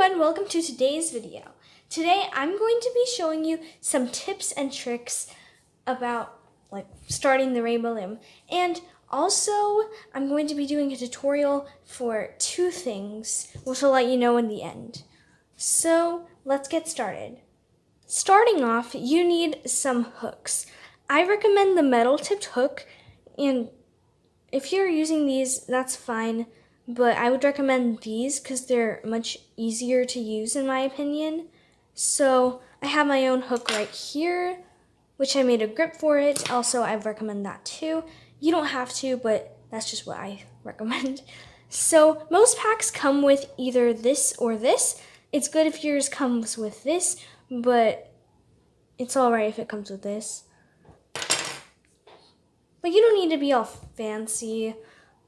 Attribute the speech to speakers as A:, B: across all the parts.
A: everyone, welcome to today's video. Today I'm going to be showing you some tips and tricks about starting the rainbow loom, and also I'm going to be doing a tutorial for two things which will let you know in the end. So let's get started. Starting off, you need some hooks. I recommend the metal tipped hook, and if you're using these, that's fine. But I would recommend these because they're much easier to use in my opinion. So I have my own hook right here, which I made a grip for it. Also, I recommend that too. You don't have to, but that's just what I recommend. So most packs come with either this or this. It's good if yours comes with this, but it's alright if it comes with this. But you don't need to be all fancy.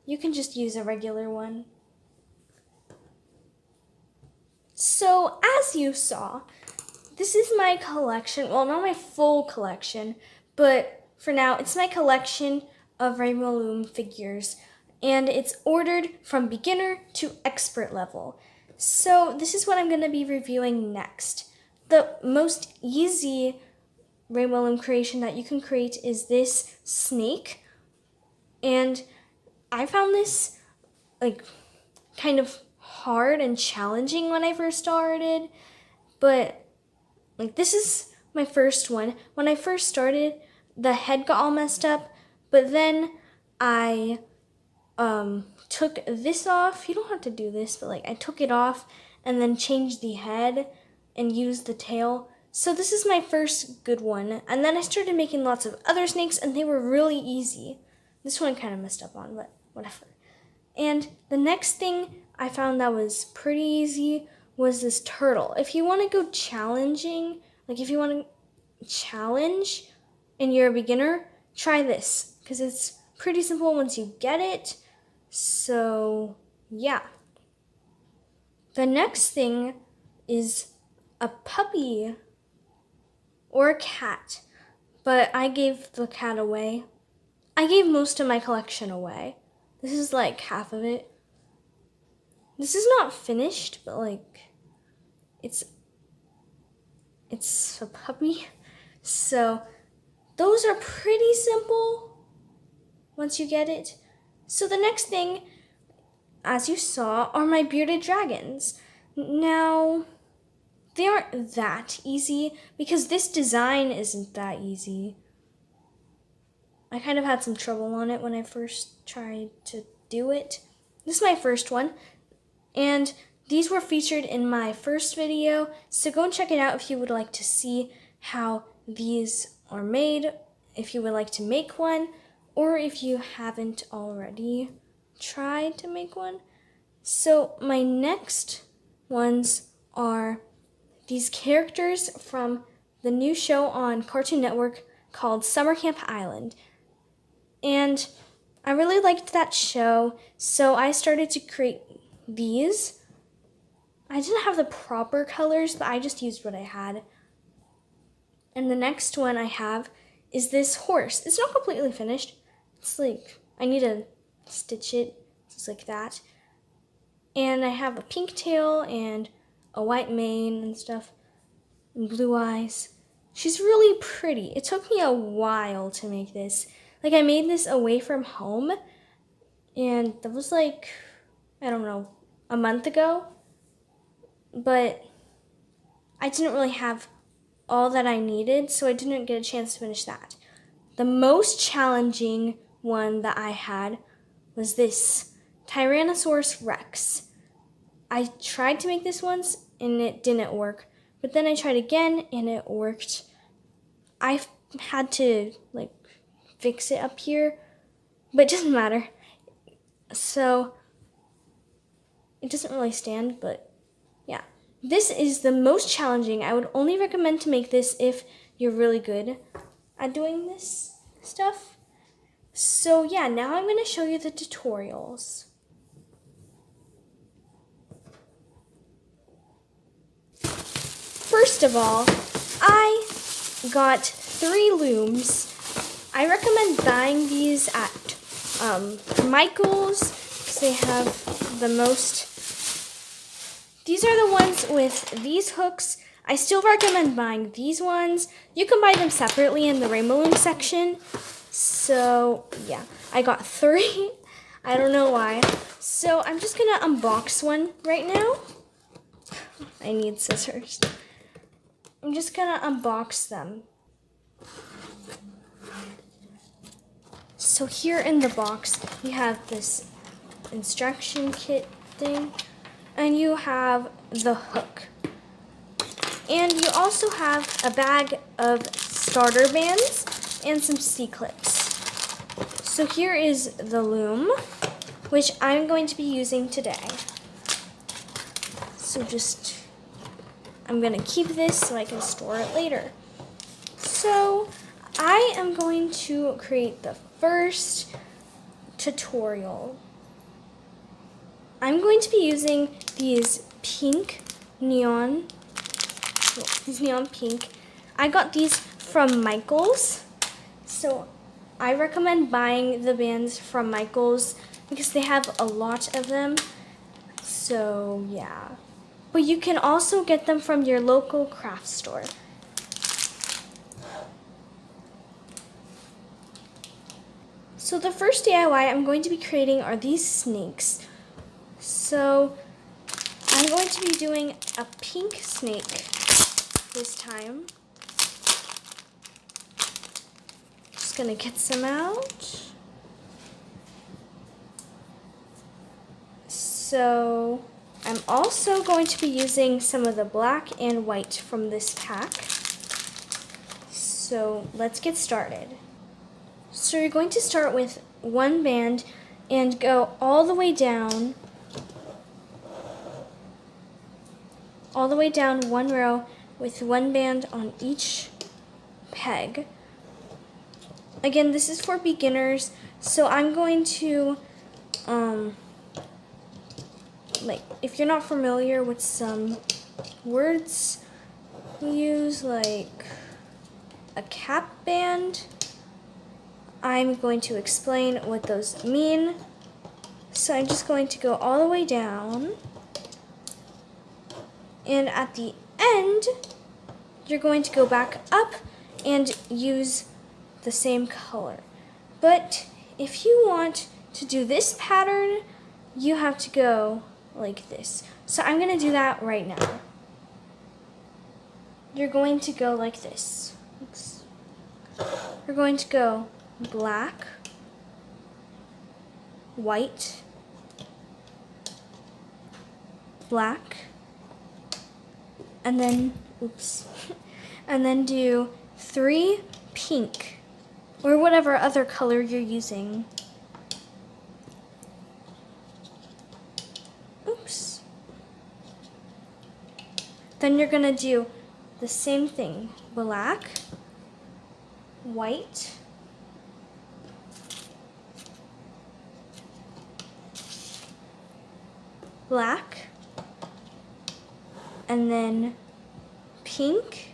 A: You can just use a regular one. So as you saw, this is my collection. Well, not my full collection, but for now it's my collection of Rainbow Loom figures. And it's ordered from beginner to expert level. So this is what I'm going to be reviewing next. The most easy Rainbow Loom creation that you can create is this snake. And I found this kind of hard and challenging when I first started, but this is my first one. When I first started, the head got all messed up, but then I took this off. You don't have to do this, but I took it off and then changed the head and used the tail. So this is my first good one, and then I started making lots of other snakes, and they were really easy. This one kind of messed up on, but whatever. And the next thing I found that was pretty easy was this turtle. If you want to go challenging, if you want to challenge and you're a beginner, try this because it's pretty simple once you get it. So yeah. The next thing is a puppy or a cat, but I gave the cat away. I gave most of my collection away. This is half of it. This is not finished, but it's a puppy. So those are pretty simple once you get it. So the next thing, as you saw, are my bearded dragons. Now, they aren't that easy because this design isn't that easy. I kind of had some trouble on it when I first tried to do it. This is my first one, and these were featured in my first video, so go and check it out if you would like to see how these are made, if you would like to make one, or if you haven't already tried to make one. So my next ones are these characters from the new show on Cartoon Network called Summer Camp Island. And I really liked that show, so I started to create these. I didn't have the proper colors, but I just used what I had. And the next one I have is this horse. It's not completely finished. It's I need to stitch it, just like that. And I have a pink tail and a white mane and stuff, and blue eyes. She's really pretty. It took me a while to make this. I made this away from home, and that was I don't know, a month ago. But I didn't really have all that I needed, so I didn't get a chance to finish that. The most challenging one that I had was this Tyrannosaurus Rex. I tried to make this once, and it didn't work. But then I tried again, and it worked. I had to, fix it up here, but it doesn't matter. So it doesn't really stand, but yeah. This is the most challenging. I would only recommend to make this if you're really good at doing this stuff. So yeah, now I'm going to show you the tutorials. First of all, I got 3 looms. I recommend buying these at Michael's because they have the most these are the ones with these hooks. I still recommend buying these ones. You can buy them separately in the Rainbow Loom section. So yeah, I got 3. I don't know why. So I'm just gonna unbox one right now. I need scissors. I'm just gonna unbox them. So here in the box, you have this instruction kit thing, and you have the hook. And you also have a bag of starter bands and some C-clips. So here is the loom, which I'm going to be using today. So I'm gonna keep this so I can store it later. So I am going to create the first tutorial. I'm going to be using these neon pink. I got these from Michaels. So I recommend buying the bands from Michaels because they have a lot of them. So yeah. But you can also get them from your local craft store. So the first DIY I'm going to be creating are these snakes. So I'm going to be doing a pink snake this time. Just gonna get some out. So I'm also going to be using some of the black and white from this pack. So let's get started. So you're going to start with one band and go all the way down one row with one band on each peg. Again, this is for beginners, so I'm going to, if you're not familiar with some words we use, like a cap band, I'm going to explain what those mean. So I'm just going to go all the way down. And at the end, you're going to go back up and use the same color. But if you want to do this pattern, you have to go like this. So I'm going to do that right now. You're going to go like this. Oops. You're going to go black, white, black, and then, and then do 3 pink, or whatever other color you're using. Oops. Then you're gonna do the same thing, black, white, black, and then pink,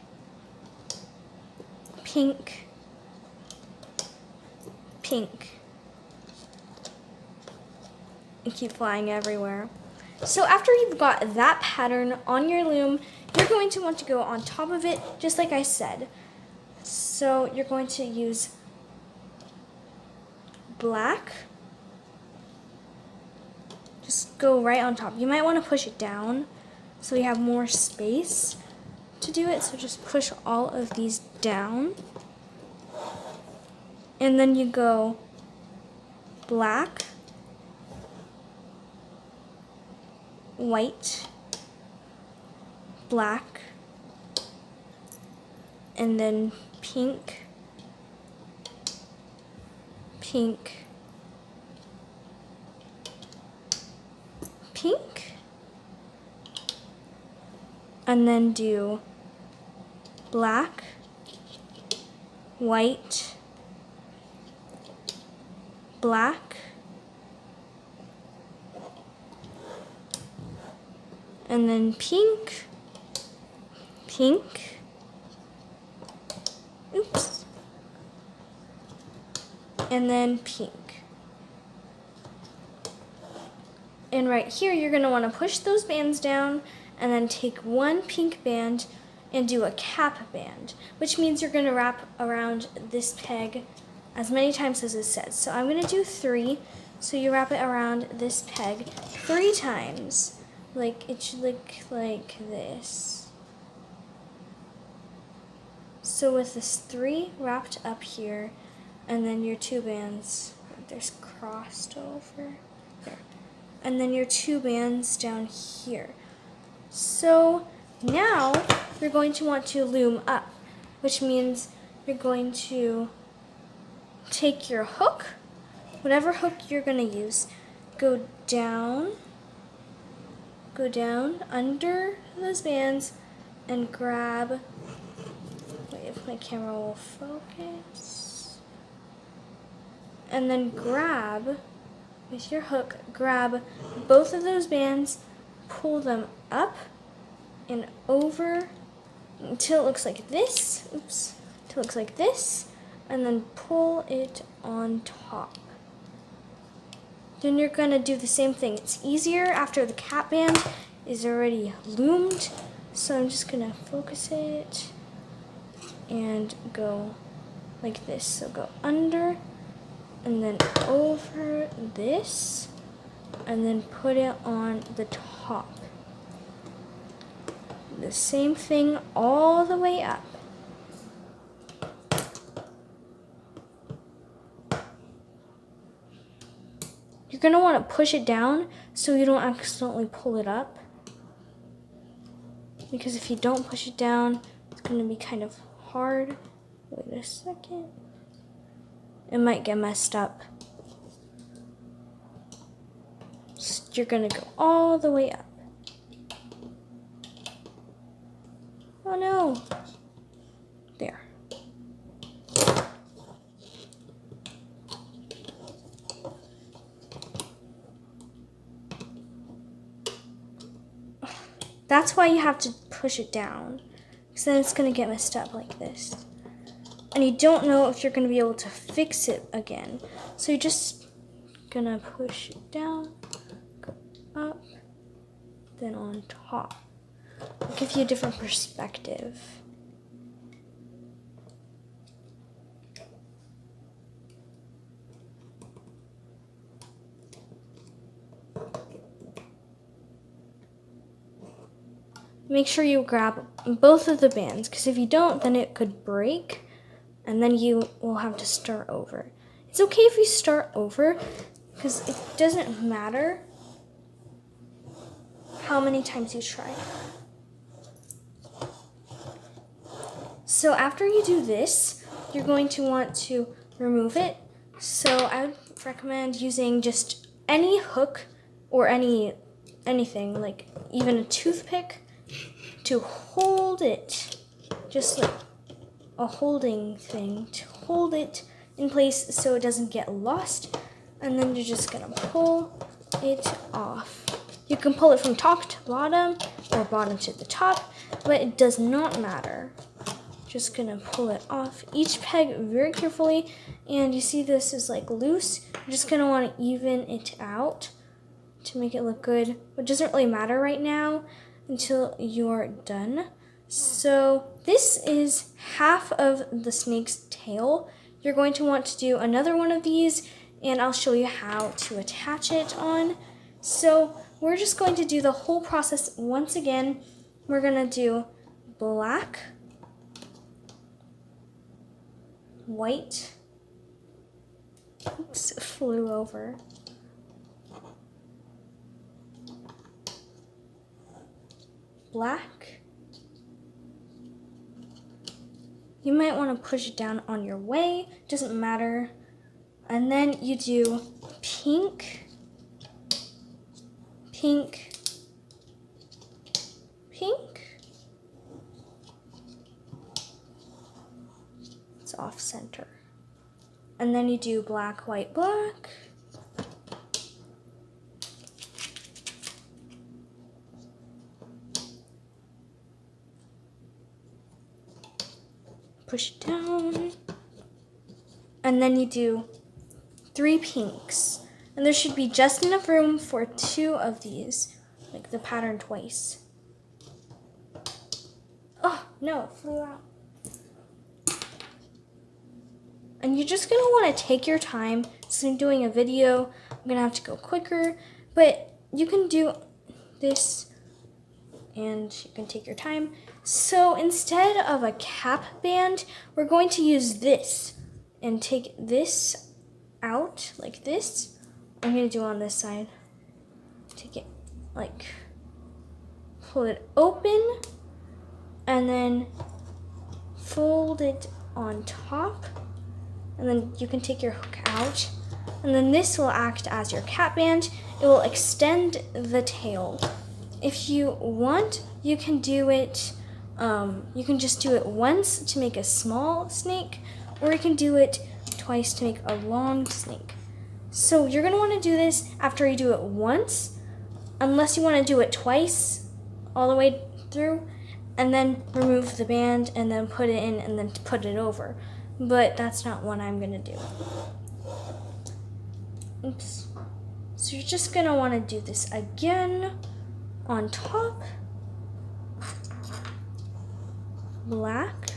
A: pink, pink, and keep flying everywhere. So after you've got that pattern on your loom, you're going to want to go on top of it, just like I said. So you're going to use black. Just go right on top. You might want to push it down so you have more space to do it. So just push all of these down. And then you go black, white, black, and then pink, pink, pink, and then do black, white, black, and then pink, pink, oops, and then pink. And right here, you're going to want to push those bands down and then take one pink band and do a cap band, which means you're gonna wrap around this peg as many times as it says. So I'm gonna do 3, so you wrap it around this peg 3 times. Like it should look like this. So with this 3 wrapped up here, and then your 2 bands, there's crossed over there, and then your 2 bands down here. So now you're going to want to loom up, which means you're going to take your hook, whatever hook you're going to use, go down under those bands and grab, wait if my camera will focus, and then grab, with your hook, grab both of those bands, pull them up and over until it looks like this, until it looks like this, and then pull it on top. Then you're gonna do the same thing. It's easier after the cap band is already loomed, so I'm just gonna focus it and go like this. So go under and then over this, and then put it on the top. The same thing all the way up. You're going to want to push it down so you don't accidentally pull it up. Because if you don't push it down, it's going to be kind of hard. Wait a second. It might get messed up. So you're going to go all the way up. Oh no. There. That's why you have to push it down, because then it's going to get messed up like this. And you don't know if you're going to be able to fix it again. So you're just going to push it down, go up, then on top. It'll give you a different perspective. Make sure you grab both of the bands, because if you don't, then it could break, and then you will have to start over. It's okay if you start over, because it doesn't matter how many times you try. So after you do this, you're going to want to remove it. So I would recommend using just any hook or anything, like even a toothpick, to hold it, just like a holding thing, to hold it in place so it doesn't get lost. And then you're just gonna pull it off. You can pull it from top to bottom or bottom to the top, but it does not matter. Just gonna pull it off each peg very carefully, and you see this is like loose. You're just gonna want to even it out to make it look good. It doesn't really matter right now until you're done. So this is half of the snake's tail. You're going to want to do another one of these, and I'll show you how to attach it on. So we're just going to do the whole process once again. We're gonna do black, white, oops, it flew over, black. You might want to push it down on your way, doesn't matter. And then you do pink, pink, pink. It's off center. And then you do black, white, black. Push it down. And then you do 3 pinks. And there should be just enough room for 2 of these, like the pattern twice. No, it flew out. And you're just gonna wanna take your time. Since I'm doing a video, I'm gonna have to go quicker, but you can do this and you can take your time. So instead of a cap band, we're going to use this and take this out like this. I'm gonna do it on this side. Take it like, pull it open and then fold it on top. And then you can take your hook out. And then this will act as your cap band. It will extend the tail. If you want, you can do it, you can just do it once to make a small snake, or you can do it twice to make a long snake. So you're gonna wanna do this after you do it once, unless you wanna do it twice, all the way through, and then remove the band and then put it in and then put it over. But that's not what I'm gonna do. Oops. So you're just gonna wanna do this again on top. Black,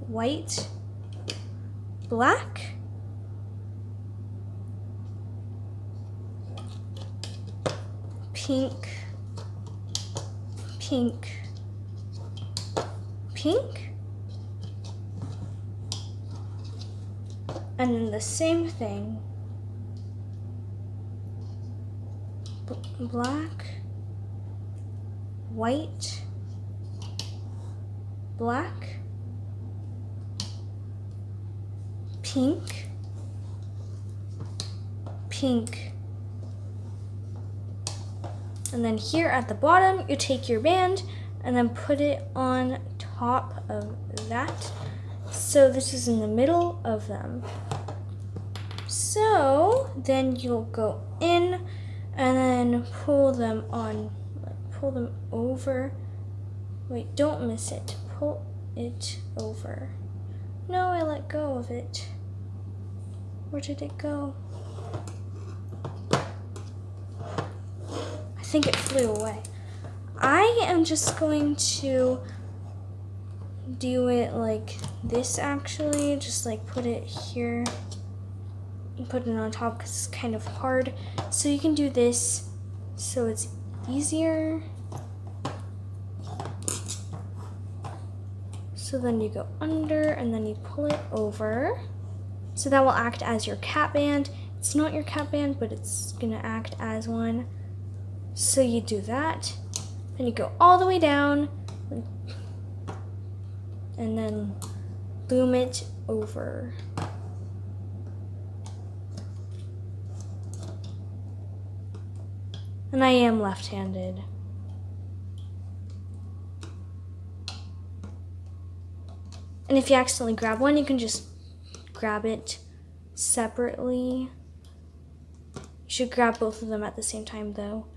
A: white, black, pink, pink, pink, and then the same thing, black, white, black, pink, pink, and then here at the bottom you take your band and then put it on top of that. So this is in the middle of them. So then you'll go in and then pull them on, pull them over. Wait, don't miss it. Pull it over. No, I let go of it. Where did it go? I think it flew away. I am just going to do it like this actually, just like put it here and put it on top because it's kind of hard. So you can do this so it's easier. So then you go under and then you pull it over. So that will act as your cap band. It's not your cap band, but it's gonna act as one. So you do that, then you go all the way down and then loom it over. And I am left-handed. And if you accidentally grab one, you can just grab it separately. You should grab both of them at the same time though.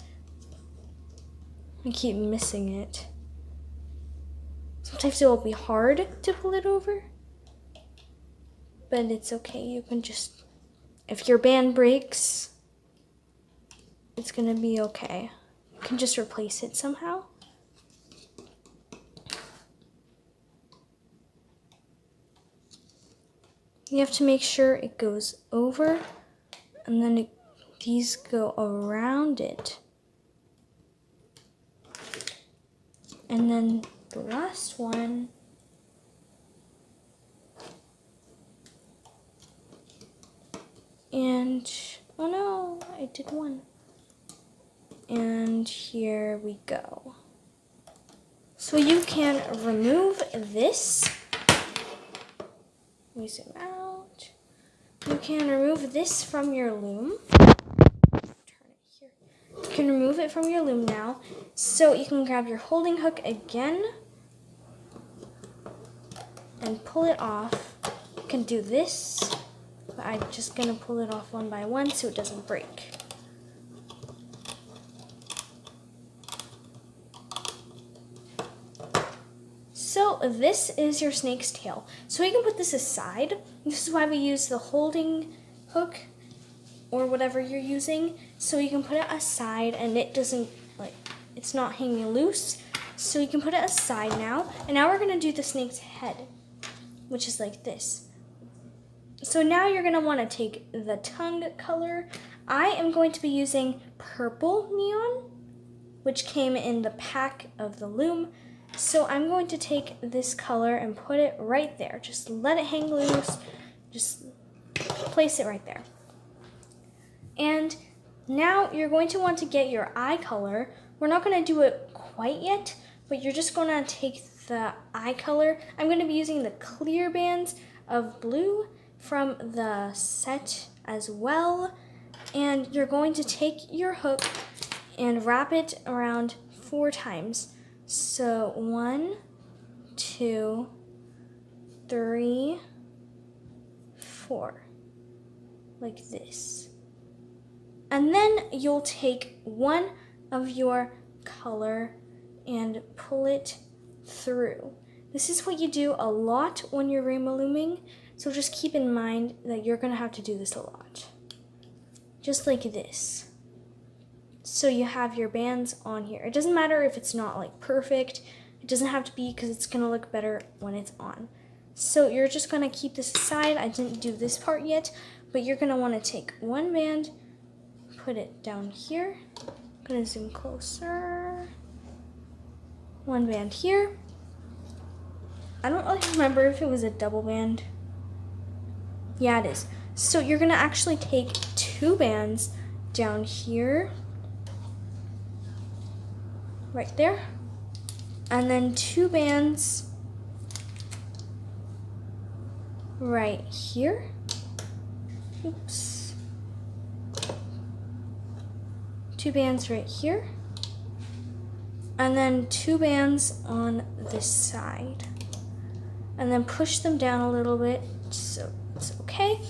A: I keep missing it. Sometimes it will be hard to pull it over, but it's okay. You can just, if your band breaks, it's gonna be okay. You can just replace it somehow. You have to make sure it goes over, and then these go around it. And then the last one, and oh no, I did one. And here we go. So you can remove this. Let me zoom out. You can remove this from your loom. You can remove it from your loom now. So you can grab your holding hook again and pull it off. You can do this, but I'm just gonna pull it off one by one so it doesn't break. So this is your snake's tail. So we can put this aside. This is why we use the holding hook or whatever you're using. So you can put it aside and it doesn't, like, it's not hanging loose. So you can put it aside now. And now we're gonna do the snake's head, which is like this. So now you're gonna wanna take the tongue color. I am going to be using purple neon, which came in the pack of the Loom. So I'm going to take this color and put it right there. Just let it hang loose. Just place it right there. And now you're going to want to get your eye color. We're not going to do it quite yet, but you're just going to take the eye color. I'm going to be using the clear bands of blue from the set as well. And you're going to take your hook and wrap it around 4 times. So 1, 2, 3, 4, like this. And then you'll take one of your color and pull it through. This is what you do a lot when you're rainbow looming, so just keep in mind that you're gonna have to do this a lot. Just like this. So you have your bands on here. It doesn't matter if it's not like perfect. It doesn't have to be, because it's gonna look better when it's on. So you're just gonna keep this aside. I didn't do this part yet, but you're gonna wanna take one band, put it down here. I'm gonna zoom closer. One band here. I don't really remember if it was a double band. Yeah, it is. So you're gonna actually take 2 bands down here, right there, and then 2 bands right here. Oops. 2 bands right here, and then 2 bands on this side, and then push them down a little bit so it's okay.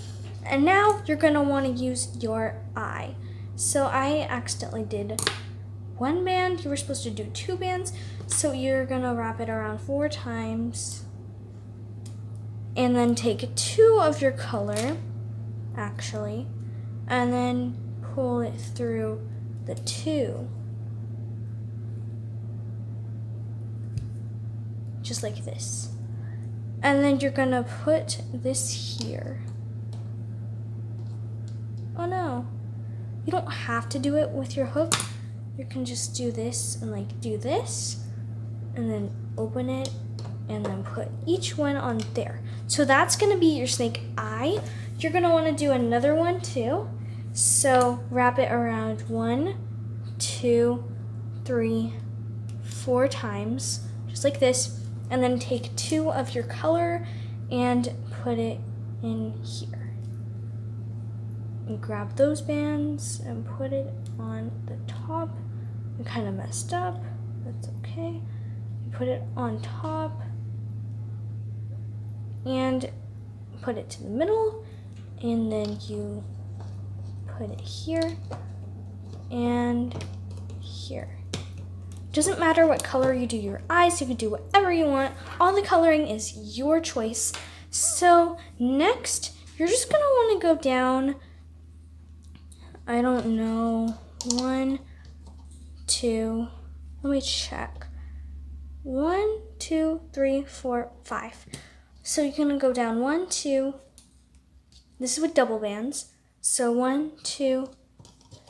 A: And now you're gonna want to use your eye. So I accidentally did 1 band. You were supposed to do 2 bands, so you're gonna wrap it around 4 times, and then take 2 of your color, actually, and then pull it through the 2, just like this. And then you're gonna put this here. Oh no, you don't have to do it with your hook. You can just do this and like do this, and then open it, and then put each one on there. So that's gonna be your snake eye. You're gonna wanna do another one too. So wrap it around 1, 2, 3, 4 times, just like this, and then take 2 of your color and put it in here. And grab those bands and put it on the top. I kind of messed up, that's okay. You put it on top and put it to the middle, and then you put it here and here. Doesn't matter what color you do your eyes, you can do whatever you want. All the coloring is your choice. So next, you're just gonna wanna go down, I don't know, 1, 2, let me check. 1, 2, 3, 4, 5. So you're gonna go down 1, 2, this is with double bands. So 1, 2,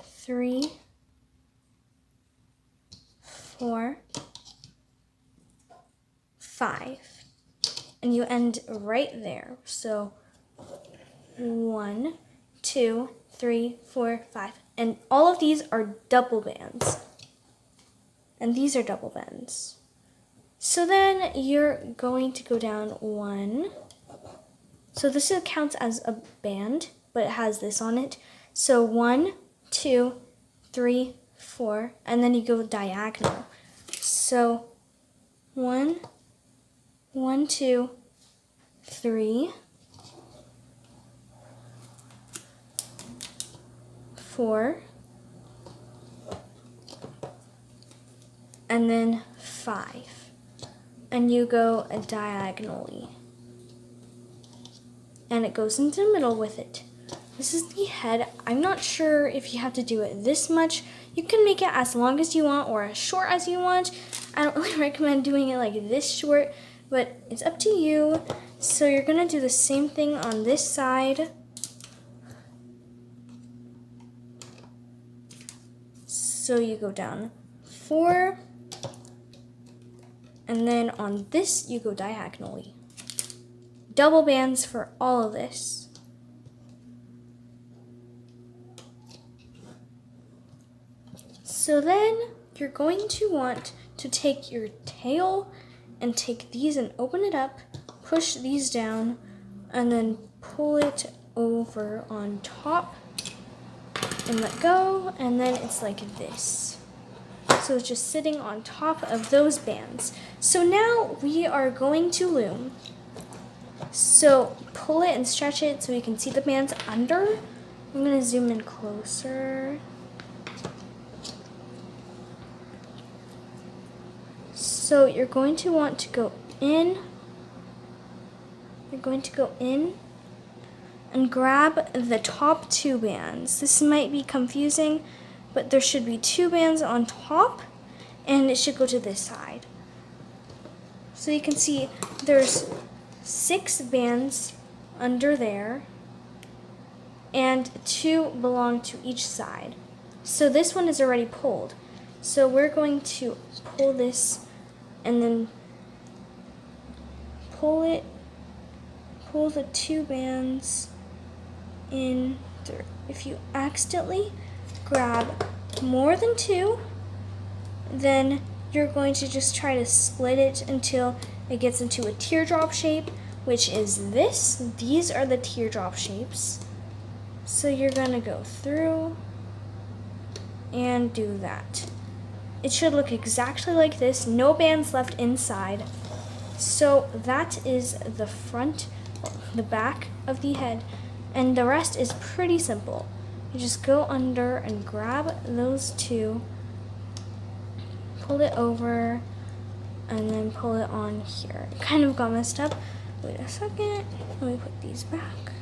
A: 3, 4, 5. And you end right there. So 1, 2, 3, 4, 5. And all of these are double bands. And these are double bands. So then you're going to go down 1. So this counts as a band, but it has this on it. So 1, 2, 3, 4, and then you go diagonal. So 1, 1, 2, 3, 4, and then 5. And you go diagonally. And it goes into the middle with it. This is the head. I'm not sure if you have to do it this much. You can make it as long as you want or as short as you want. I don't really recommend doing it like this short, but it's up to you. So you're gonna do the same thing on this side. So you go down 4, and then on this you go diagonally. Double bands for all of this. So then you're going to want to take your tail and take these and open it up, push these down, and then pull it over on top and let go, and then it's like this. So it's just sitting on top of those bands. So now we are going to loom. So pull it and stretch it so you can see the bands under. I'm gonna zoom in closer. So you're going to want to go in. You're going to go in and grab the top 2 bands. This might be confusing, but there should be 2 bands on top, and it should go to this side. So you can see there's 6 bands under there, and 2 belong to each side. So this one is already pulled. So we're going to pull this and then pull the 2 bands in through. If you accidentally grab more than 2, then you're going to just try to split it until it gets into a teardrop shape, which is this. These are the teardrop shapes. So you're gonna go through and do that. It should look exactly like this, no bands left inside. So that is the front, the back of the head, and the rest is pretty simple. You just go under and grab those 2, pull it over, and then pull it on here. It kind of got messed up. Wait a second, let me put these back.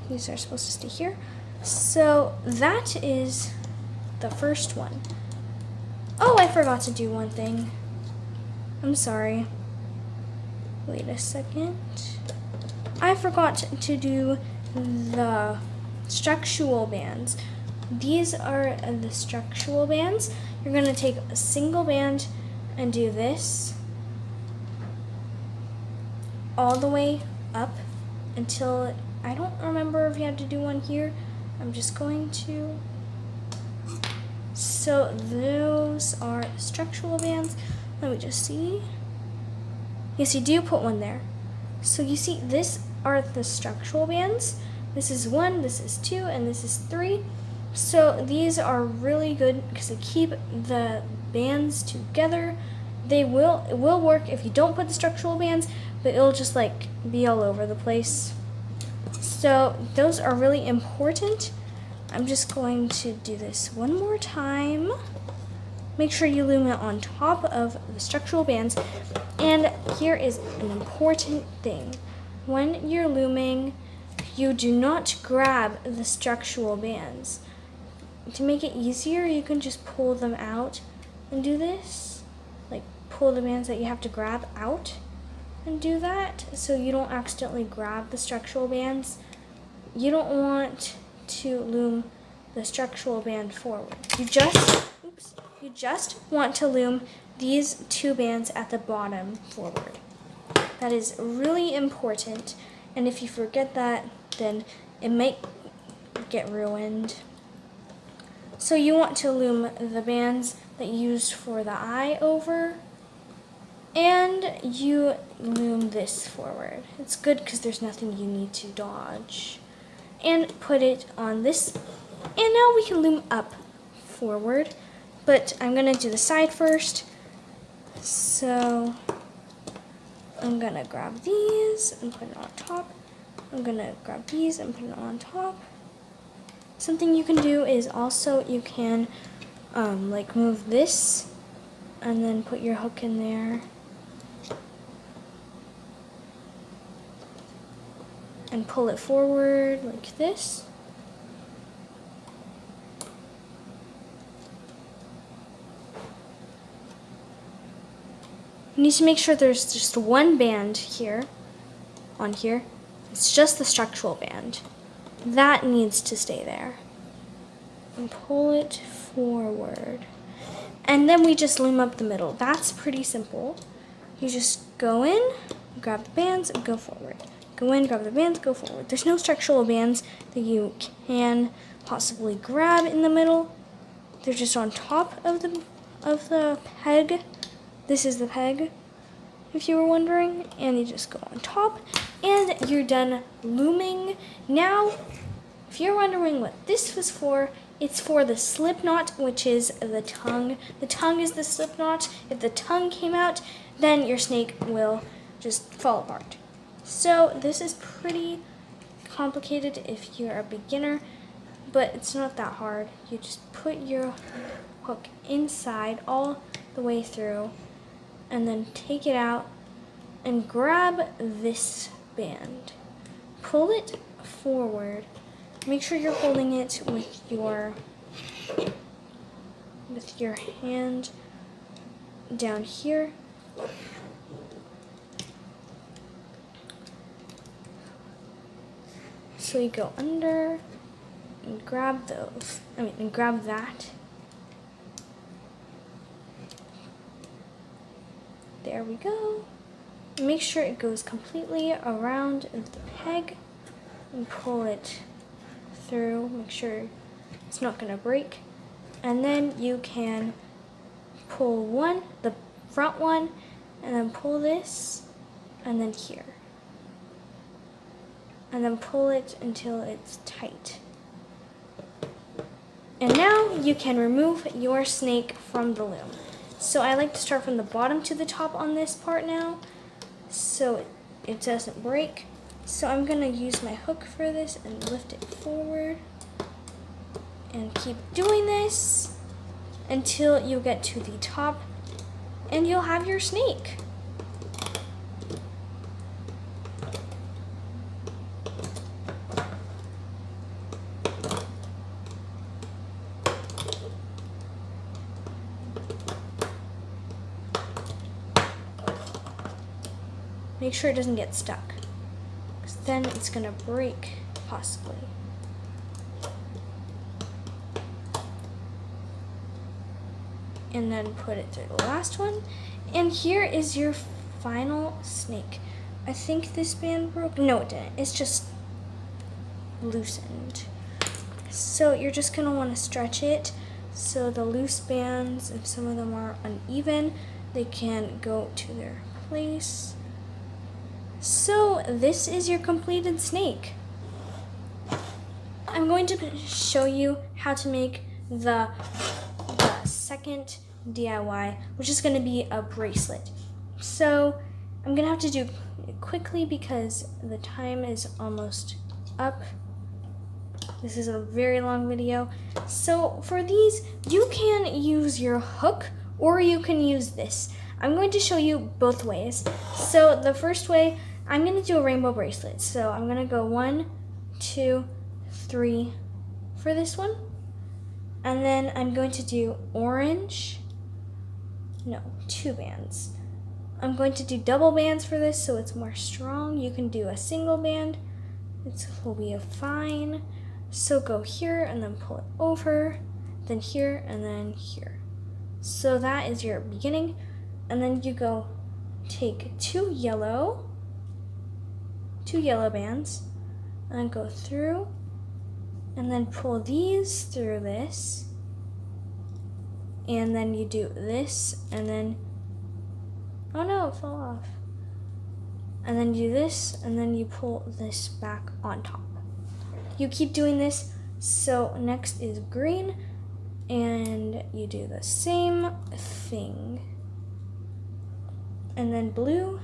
A: These are supposed to stay here. So that is the first one. Oh, I forgot to do one thing. I'm sorry. Wait a second. I forgot to do the structural bands. These are the structural bands. You're going to take a single band and do this all the way up until, I don't remember if you have to do one here. I'm just going to. So those are structural bands. Let me just see. Yes, you do put one there. So you see, this are the structural bands. This is 1, this is 2, and this is 3. So these are really good because they keep the bands together. It will work if you don't put the structural bands, but it'll just like be all over the place. So those are really important. I'm just going to do this one more time. Make sure you loom it on top of the structural bands. And here is an important thing. When you're looming, you do not grab the structural bands. To make it easier, you can just pull them out and do this. Like pull the bands that you have to grab out and do that so you don't accidentally grab the structural bands. You don't want to loom the structural band forward. You just want to loom these 2 bands at the bottom forward. That is really important, and if you forget that, then it might get ruined. So you want to loom the bands that you used for the eye over, and you loom this forward. It's good because there's nothing you need to dodge. And put it on this, and now we can loom up forward, but I'm gonna do the side first. So I'm gonna grab these and put it on top. I'm gonna grab these and put it on top. Something you can do is also you can like move this and then put your hook in there. And pull it forward like this. You need to make sure there's just one band here, on here. It's just the structural band. That needs to stay there. And pull it forward. And then we just loom up the middle. That's pretty simple. You just go in, grab the bands, and go forward. Go in, grab the bands, go forward. There's no structural bands that you can possibly grab in the middle. They're just on top of the peg. This is the peg, if you were wondering. And you just go on top, and you're done looming. Now, if you're wondering what this was for, it's for the slip knot, which is the tongue. The tongue is the slip knot. If the tongue came out, then your snake will just fall apart. So this is pretty complicated if you're a beginner, but it's not that hard. You just put your hook inside all the way through, and then take it out and grab this band. Pull it forward. Make sure you're holding it with your hand down here. So you go under and grab those. And grab that. There we go. Make sure it goes completely around the peg and pull it through. Make sure it's not going to break. And then you can pull the front one, and then pull this, and then here. And then pull it until it's tight. And now you can remove your snake from the loom. So I like to start from the bottom to the top on this part now, so it doesn't break. So I'm gonna use my hook for this and lift it forward. And keep doing this until you get to the top, and you'll have your snake. Make sure it doesn't get stuck, because then it's gonna break, possibly. And then put it through the last one. And here is your final snake. I think this band broke. No, it didn't. It's just loosened. So you're just gonna wanna stretch it so the loose bands, if some of them are uneven, they can go to their place. So this is your completed snake. I'm going to show you how to make the second DIY, which is going to be a bracelet. So I'm going to have to do it quickly because the time is almost up. This is a very long video. So for these, you can use your hook or you can use this. I'm going to show you both ways. So the first way, I'm going to do a rainbow bracelet. So I'm going to go 1, 2, 3 for this one. And then I'm going to do orange. No, 2 bands. I'm going to do double bands for this so it's more strong. You can do a single band. It will be fine. So go here and then pull it over, then here and then here. So that is your beginning. And then you go take 2 yellow bands and go through and then pull these through this. And then you do this and then, oh no, it fell off. And then you do this and then you pull this back on top. You keep doing this. So next is green and you do the same thing. And then blue.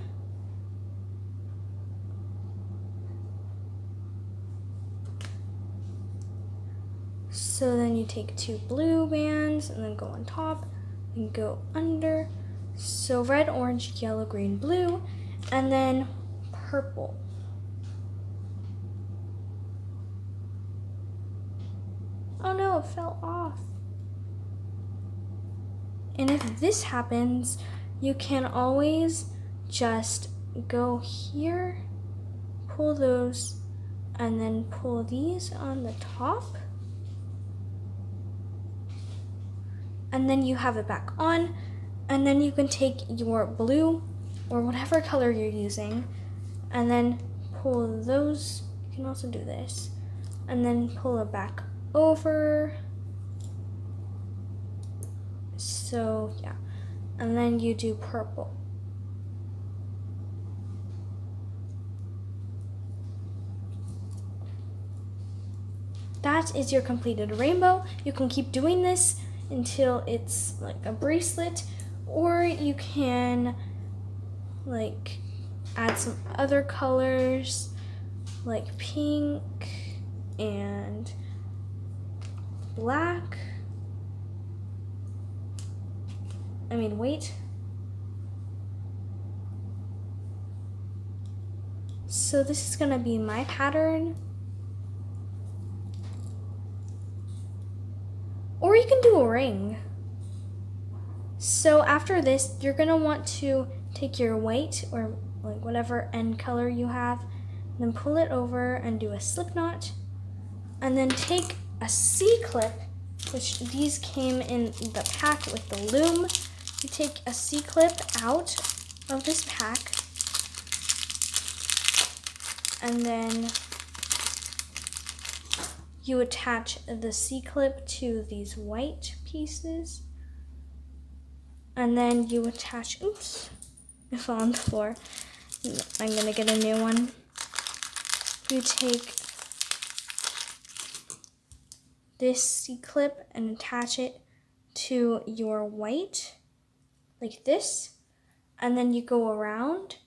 A: So then you take 2 blue bands and then go on top and go under. So red, orange, yellow, green, blue, and then purple. Oh no, it fell off. And if this happens, you can always just go here, pull those, and then pull these on the top. And then you have it back on, and then you can take your blue or whatever color you're using and then pull those. You can also do this and then pull it back over. So yeah, and then you do purple. That is your completed rainbow. You can keep doing this until it's like a bracelet, or you can like add some other colors like pink and black. Wait. So this is gonna be my pattern. Or you can do a ring. So after this, you're gonna want to take your white or like whatever end color you have, then pull it over and do a slip knot, and then take a C-clip, which these came in the pack with the Loom. You take a C-clip out of this pack, and then you attach the C-clip to these white pieces, and then you attach, oops, it fell on the floor. I'm gonna get a new one. You take this C-clip and attach it to your white, like this, and then you go around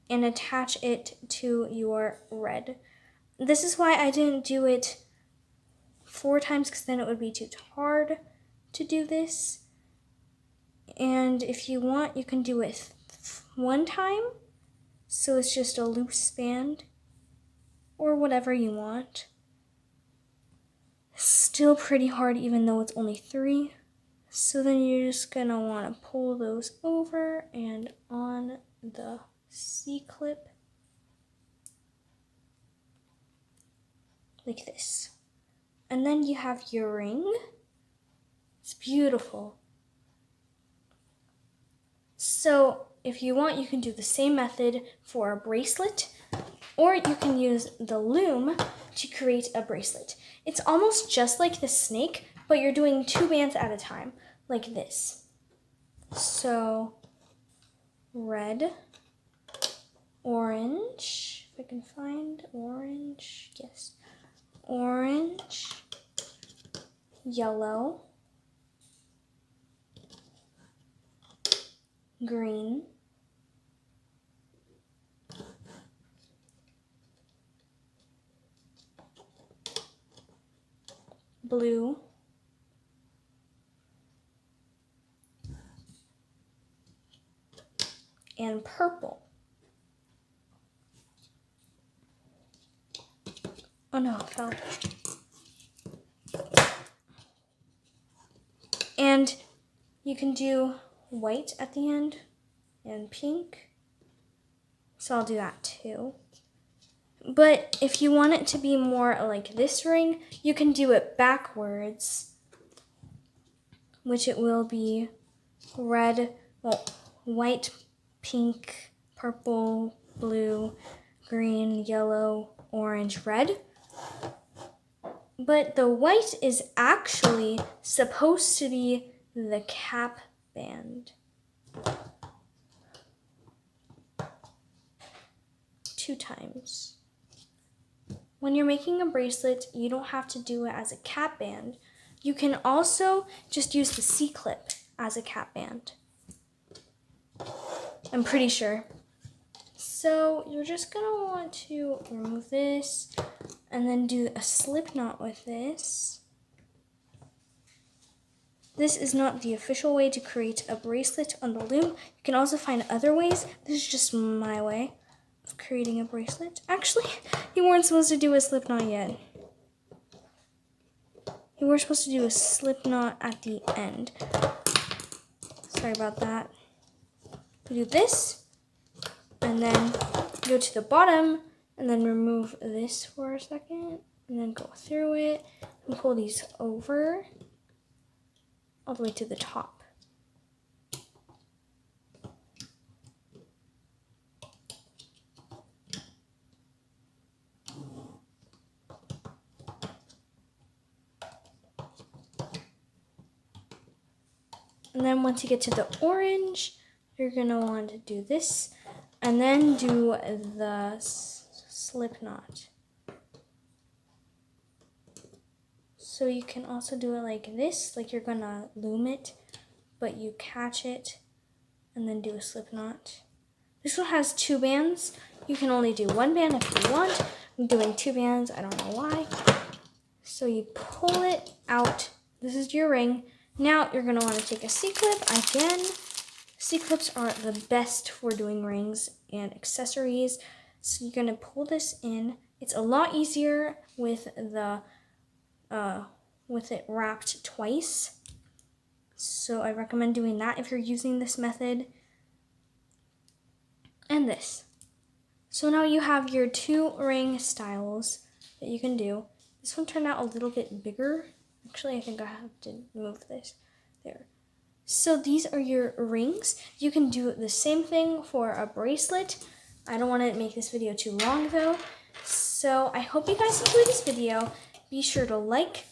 A: and attach it to your red. This is why I didn't do it 4 times, because then it would be too hard to do this. And if you want, you can do it 1 time, so it's just a loose band, or whatever you want. Still pretty hard even though it's only 3. So then you're just gonna want to pull those over and on the C-clip like this. And then you have your ring. It's beautiful. So if you want, you can do the same method for a bracelet, or you can use the Loom to create a bracelet. It's almost just like the snake, but you're doing 2 bands at a time, like this. So red, orange, if I can find orange, yes. Orange, yellow, green, blue, and purple. Oh no, it fell. And you can do white at the end and pink. So I'll do that too. But if you want it to be more like this ring, you can do it backwards, which it will be red, well, white, pink, purple, blue, green, yellow, orange, red. But the white is actually supposed to be the cap band. 2 times. When you're making a bracelet, you don't have to do it as a cap band. You can also just use the C-clip as a cap band. I'm pretty sure. So you're just gonna want to remove this and then do a slip knot with this. This is not the official way to create a bracelet on the Loom. You can also find other ways. This is just my way of creating a bracelet. Actually, you weren't supposed to do a slip knot yet. You were supposed to do a slip knot at the end. Sorry about that. do this, and then go to the bottom, and then remove this for a second, and then go through it, and pull these over, all the way to the top. And then once you get to the orange, you're gonna want to do this, and then do the slip knot. So you can also do it like this, like you're gonna loom it, but you catch it and then do a slip knot. This one has 2 bands. You can only do 1 band if you want. I'm doing 2 bands, I don't know why. So you pull it out. This is your ring. Now you're gonna wanna take a C-clip. Again, C-clips are the best for doing rings and accessories. So you're gonna pull this in. It's a lot easier with it wrapped twice. So I recommend doing that if you're using this method. And this. So now you have your 2 ring styles that you can do. This one turned out a little bit bigger. Actually, I think I have to move this there. So these are your rings. You can do the same thing for a bracelet. I don't want to make this video too long though. So I hope you guys enjoyed this video. Be sure to like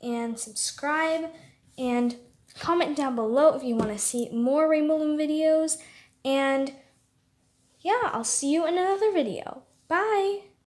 A: and subscribe and comment down below if you want to see more Rainbow Loom videos. And yeah, I'll see you in another video. Bye!